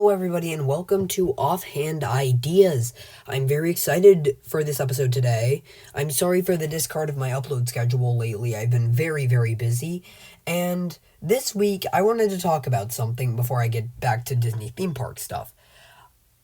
Hello, everybody, and welcome to Offhand Ideas. I'm very excited for this episode today. I'm sorry for the discard of my upload schedule lately. I've been very, very busy. And this week, I wanted to talk about something before I get back to Disney theme park stuff.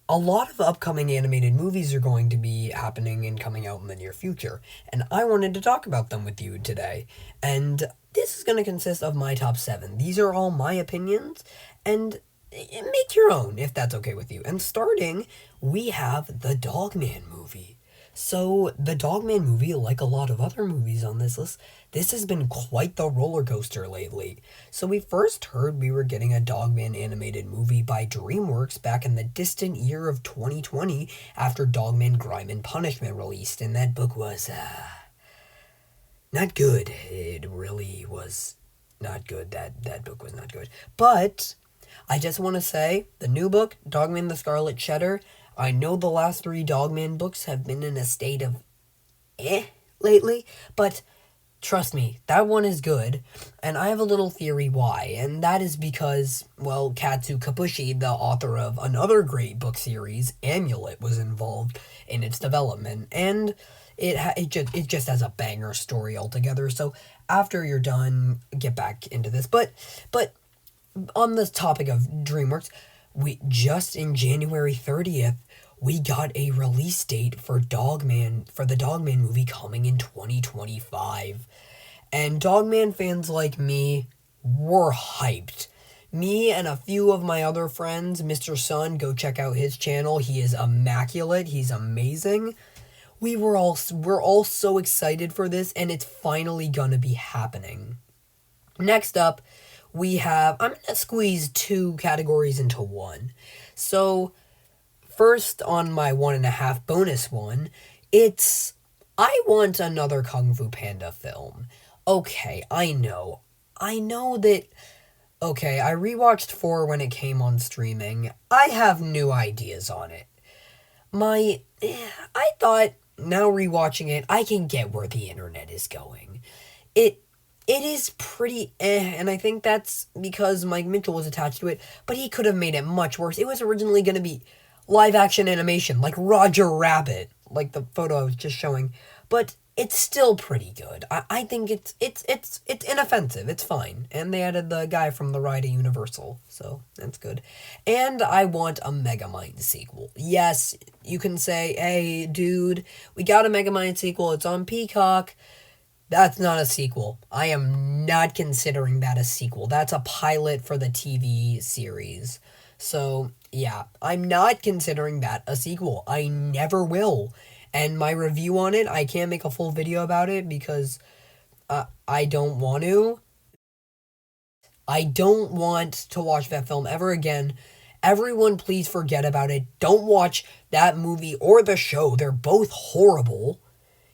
A lot of upcoming animated movies are going to be happening and coming out in the near future, and I wanted to talk about them with you today. And this is going to consist of my top 7. These are all my opinions, and make your own if that's okay with you. And starting, we have the Dogman movie. So, the Dogman movie, like a lot of other movies on this list, this has been quite the roller coaster lately. So, we first heard we were getting a Dogman animated movie by DreamWorks back in the distant year of 2020 after Dogman Grime and Punishment released, and that book was, not good. It really was not good. That book was not good. But I just want to say, the new book, Dogman the Scarlet Cheddar, I know the last 3 Dogman books have been in a state of lately, but trust me, that one is good, and I have a little theory why, and that is because, well, Katsu Kabushi, the author of another great book series, Amulet, was involved in its development, and it just has a banger story altogether. So after you're done, get back into this. But on the topic of DreamWorks, we just in January 30th, we got a release date for the Dogman movie coming in 2025. And Dogman fans like me were hyped. Me and a few of my other friends, Mr. Sun, go check out his channel. He is immaculate. He's amazing. We're all so excited for this, and it's finally gonna be happening. Next up, I'm going to squeeze 2 categories into one. So, first on my 1.5 bonus one, I want another Kung Fu Panda film. Okay, I know that, okay, I rewatched 4 when it came on streaming. I have new ideas on it. I thought, now rewatching it, I can get where the internet is going. It is pretty and I think that's because Mike Mitchell was attached to it, but he could have made it much worse. It was originally going to be live action animation, like Roger Rabbit, like the photo I was just showing, but it's still pretty good. I think it's inoffensive, it's fine, and they added the guy from the ride at Universal, so that's good. And I want a Megamind sequel. Yes, you can say, hey, dude, we got a Megamind sequel, it's on Peacock. That's not a sequel. I am not considering that a sequel. That's a pilot for the TV series. So, yeah, I'm not considering that a sequel. I never will. And my review on it, I can't make a full video about it because I don't want to. I don't want to watch that film ever again. Everyone, please forget about it. Don't watch that movie or the show. They're both horrible.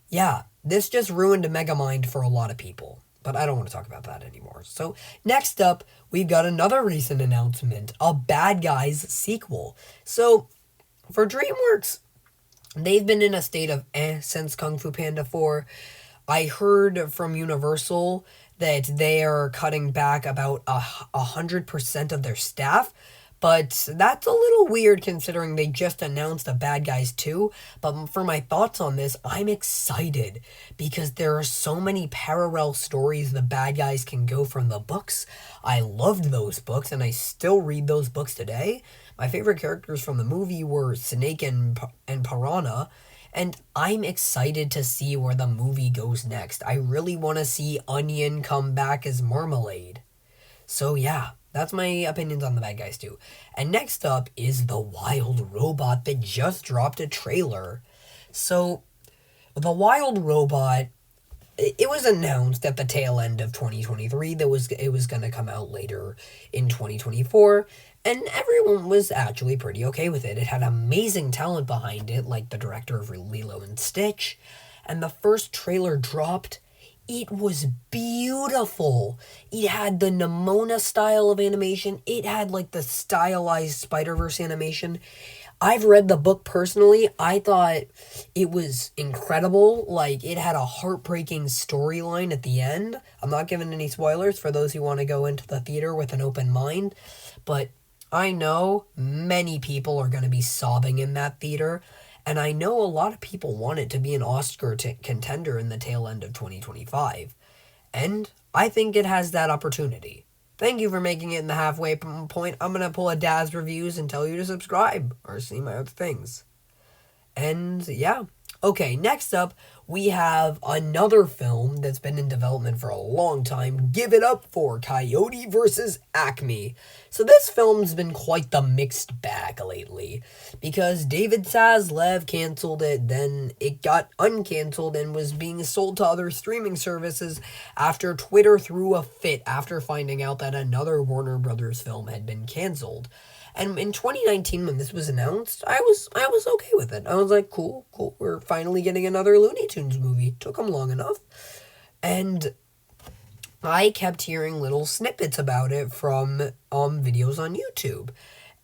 Yeah, this just ruined Megamind for a lot of people, but I don't want to talk about that anymore. So, next up, we've got another recent announcement, a Bad Guys sequel. So, for DreamWorks, they've been in a state of since Kung Fu Panda 4. I heard from Universal that they are cutting back about 100% of their staff, but that's a little weird considering they just announced a Bad Guys 2. But for my thoughts on this, I'm excited because there are so many parallel stories the Bad Guys can go from the books. I loved those books and I still read those books today. My favorite characters from the movie were Snake and Piranha. And I'm excited to see where the movie goes next. I really want to see Onion come back as Marmalade. So yeah, that's my opinions on the Bad Guys 2. And next up is The Wild Robot that just dropped a trailer. So, The Wild Robot, it was announced at the tail end of 2023 that it was going to come out later in 2024, and everyone was actually pretty okay with it. It had amazing talent behind it, like the director of Lilo and Stitch, and the first trailer dropped. It was beautiful. It had the Nimona style of animation. It had like the stylized Spider-Verse animation. I've read the book personally. I thought it was incredible. Like, it had a heartbreaking storyline at the end. I'm not giving any spoilers for those who want to go into the theater with an open mind. But I know many people are going to be sobbing in that theater, and I know a lot of people want it to be an Oscar contender in the tail end of 2025. And I think it has that opportunity. Thank you for making it in the halfway point. I'm going to pull a Daz Reviews and tell you to subscribe or see my other things. And yeah. Okay, next up, we have another film that's been in development for a long time. Give it up for Coyote vs. Acme. So this film's been quite the mixed bag lately, because David Zaslav canceled it, then it got uncanceled and was being sold to other streaming services after Twitter threw a fit after finding out that another Warner Brothers film had been canceled. And in 2019, when this was announced, I was okay with it. I was like, cool, we're finally getting another Looney Tunes movie. Took them long enough. And I kept hearing little snippets about it from videos on YouTube.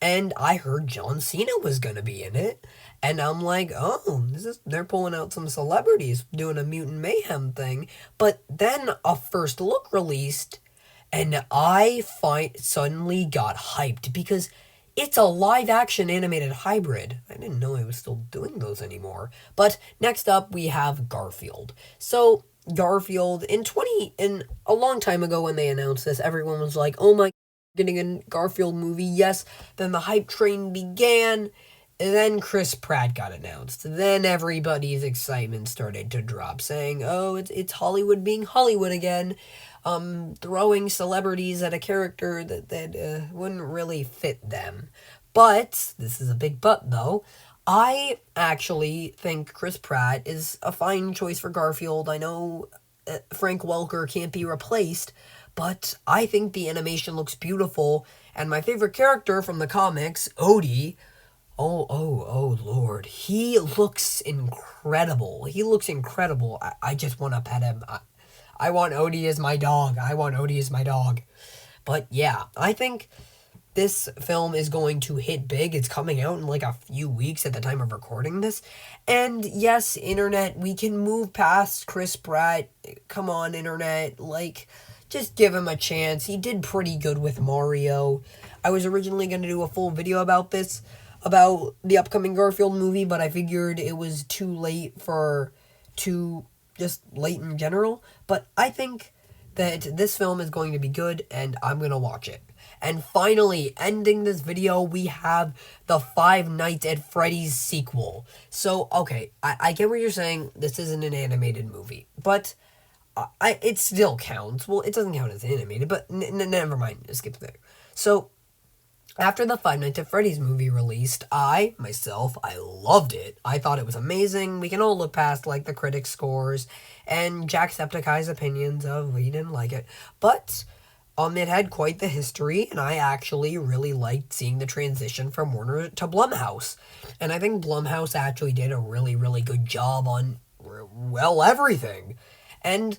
And I heard John Cena was gonna be in it. And I'm like, oh, they're pulling out some celebrities doing a Mutant Mayhem thing. But then a first look released, and I suddenly got hyped because it's a live-action animated hybrid. I didn't know I was still doing those anymore. But next up, we have Garfield. So, Garfield, in a long time ago when they announced this, everyone was like, oh my, getting a Garfield movie, yes. Then the hype train began, and then Chris Pratt got announced. Then everybody's excitement started to drop, saying, oh, it's Hollywood being Hollywood again. Throwing celebrities at a character that wouldn't really fit them. But, this is a big but though, I actually think Chris Pratt is a fine choice for Garfield. I know Frank Welker can't be replaced, but I think the animation looks beautiful, and my favorite character from the comics, Odie, oh, Lord, he looks incredible. I just want to pet him. I want Odie as my dog. But yeah, I think this film is going to hit big. It's coming out in like a few weeks at the time of recording this. And yes, internet, we can move past Chris Pratt. Come on, internet. Like, just give him a chance. He did pretty good with Mario. I was originally going to do a full video about this, about the upcoming Garfield movie, but I figured it was too late just late in general, but I think that this film is going to be good, and I'm going to watch it. And finally, ending this video, we have the Five Nights at Freddy's sequel. So, okay, I get what you're saying, this isn't an animated movie, but it still counts. Well, it doesn't count as animated, but never mind, skip there. So, after the Five Nights at Freddy's movie released, I loved it. I thought it was amazing. We can all look past, like, the critics' scores and Jacksepticeye's opinions of we didn't like it. But, it had quite the history, and I actually really liked seeing the transition from Warner to Blumhouse. And I think Blumhouse actually did a really, really good job on, well, everything. And,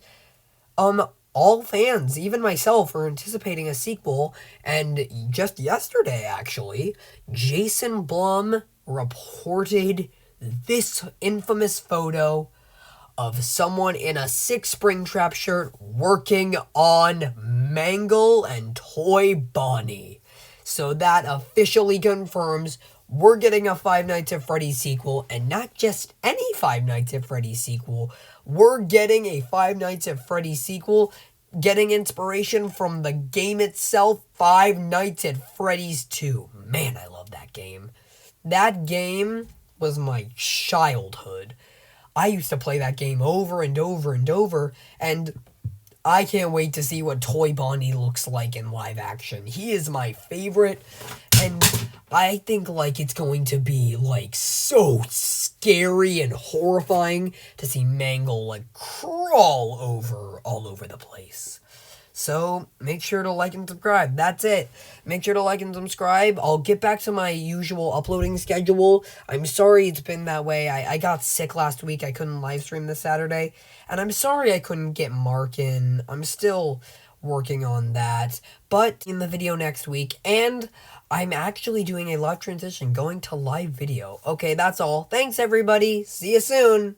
all fans, even myself, are anticipating a sequel, and just yesterday, actually, Jason Blum reported this infamous photo of someone in a Six Springtrap shirt working on Mangle and Toy Bonnie. So that officially confirms we're getting a Five Nights at Freddy's sequel, and not just any Five Nights at Freddy's sequel. We're getting a Five Nights at Freddy's sequel, getting inspiration from the game itself, Five Nights at Freddy's 2. Man, I love that game. That game was my childhood. I used to play that game over and over and over, and I can't wait to see what Toy Bonnie looks like in live action. He is my favorite, and I think, like, it's going to be, like, so scary and horrifying to see Mangle, like, crawl all over the place. So, make sure to like and subscribe. That's it. Make sure to like and subscribe. I'll get back to my usual uploading schedule. I'm sorry it's been that way. I got sick last week. I couldn't live stream this Saturday. And I'm sorry I couldn't get Mark in. I'm still working on that. But in the video next week. And I'm actually doing a live transition, going to live video. Okay, that's all. Thanks, everybody. See you soon.